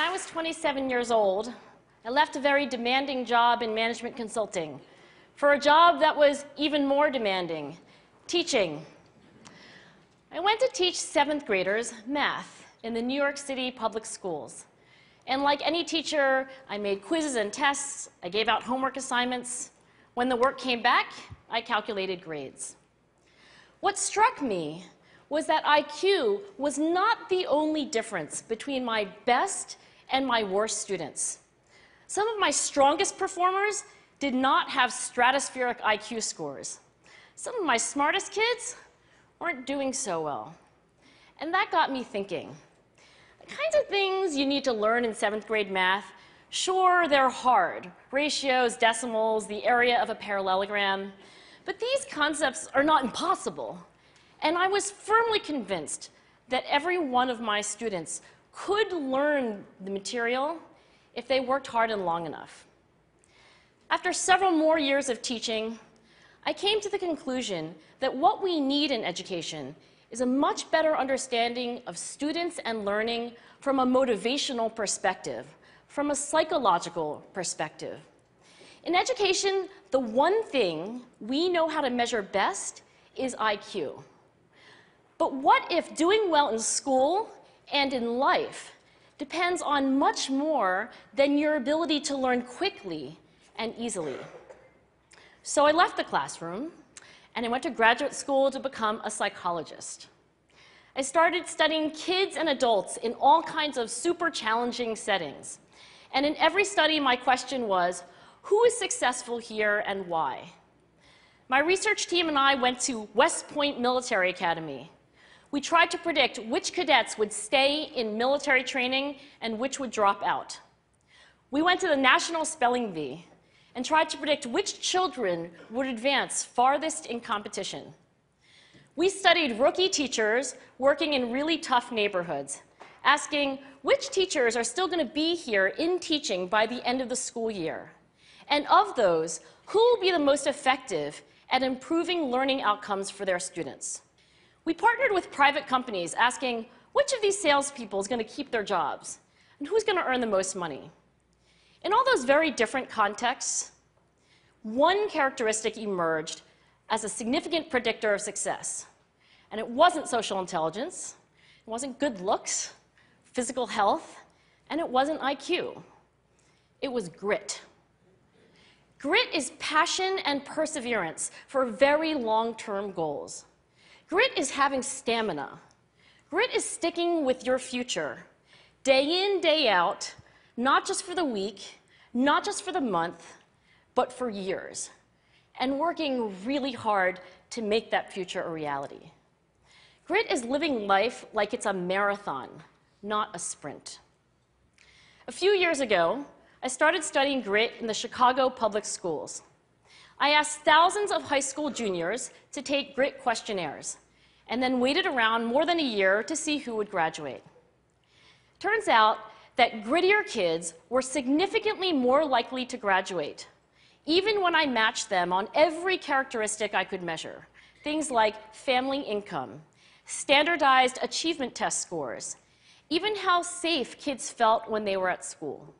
I was 27 years old, I left a very demanding job in management consulting for a job that was even more demanding, teaching. I went to teach 7th graders math in the New York City public schools. And like any teacher, I made quizzes and tests, I gave out homework assignments. When the work came back, I calculated grades. What struck me was that IQ was not the only difference between my best and my worst students. Some of my strongest performers did not have stratospheric IQ scores. Some of my smartest kids weren't doing so well. And that got me thinking. The kinds of things you need to learn in 7th grade math, sure, they're hard. Ratios, decimals, the area of a parallelogram. But these concepts are not impossible. And I was firmly convinced that every one of my students could learn the material if they worked hard and long enough. After several more years of teaching, I came to the conclusion that what we need in education is a much better understanding of students and learning from a motivational perspective, from a psychological perspective. In education, the one thing we know how to measure best is IQ. But what if doing well in school and in life depends on much more than your ability to learn quickly and easily? So I left the classroom and I went to graduate school to become a psychologist. I started studying kids and adults in all kinds of super challenging settings. And in every study, my question was, who is successful here and why? My research team and I went to West Point Military Academy. We tried to predict which cadets would stay in military training and which would drop out. We went to the National Spelling Bee and tried to predict which children would advance farthest in competition. We studied rookie teachers working in really tough neighborhoods, asking which teachers are still going to be here in teaching by the end of the school year. And of those, who will be the most effective at improving learning outcomes for their students? We partnered with private companies asking which of these salespeople is going to keep their jobs and who's going to earn the most money. In all those very different contexts, one characteristic emerged as a significant predictor of success. And it wasn't social intelligence, it wasn't good looks, physical health, and it wasn't IQ. It was grit. Grit is passion and perseverance for very long-term goals. Grit is having stamina. Grit is sticking with your future, day in, day out, not just for the week, not just for the month, but for years, and working really hard to make that future a reality. Grit is living life like it's a marathon, not a sprint. A few years ago, I started studying grit in the Chicago public schools. I asked thousands of high school juniors to take grit questionnaires, and then waited around more than a year to see who would graduate. Turns out that grittier kids were significantly more likely to graduate, even when I matched them on every characteristic I could measure, things like family income, standardized achievement test scores, even how safe kids felt when they were at school.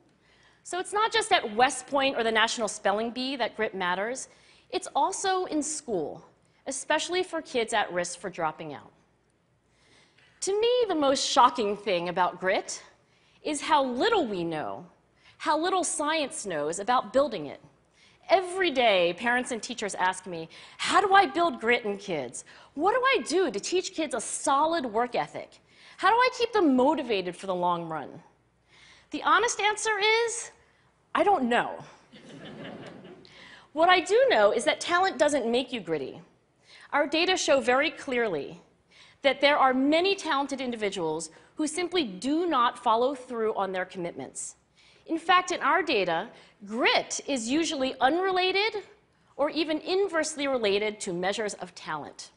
So it's not just at West Point or the National Spelling Bee that grit matters, it's also in school, especially for kids at risk for dropping out. To me, the most shocking thing about grit is how little we know, how little science knows about building it. Every day, parents and teachers ask me, how do I build grit in kids? What do I do to teach kids a solid work ethic? How do I keep them motivated for the long run? The honest answer is, I don't know. What I do know is that talent doesn't make you gritty. Our data show very clearly that there are many talented individuals who simply do not follow through on their commitments. In fact, in our data, grit is usually unrelated or even inversely related to measures of talent.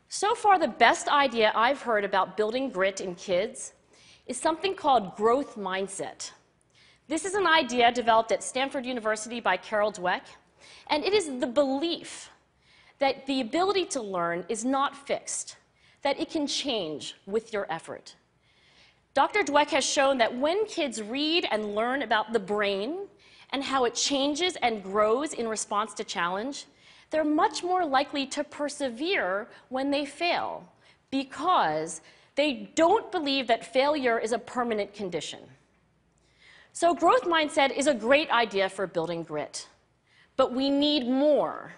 So far, the best idea I've heard about building grit in kids is something called growth mindset. This is an idea developed at Stanford University by Carol Dweck, and it is the belief that the ability to learn is not fixed, that it can change with your effort. Dr. Dweck has shown that when kids read and learn about the brain and how it changes and grows in response to challenge, they're much more likely to persevere when they fail because they don't believe that failure is a permanent condition. So growth mindset is a great idea for building grit, but we need more.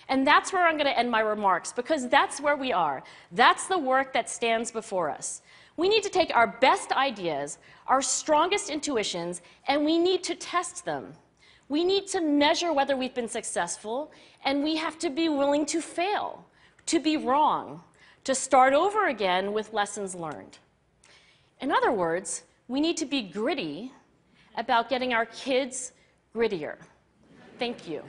And that's where I'm going to end my remarks, because that's where we are. That's the work that stands before us. We need to take our best ideas, our strongest intuitions, and we need to test them. We need to measure whether we've been successful, and we have to be willing to fail, to be wrong, to start over again with lessons learned. In other words, we need to be gritty about getting our kids grittier. Thank you.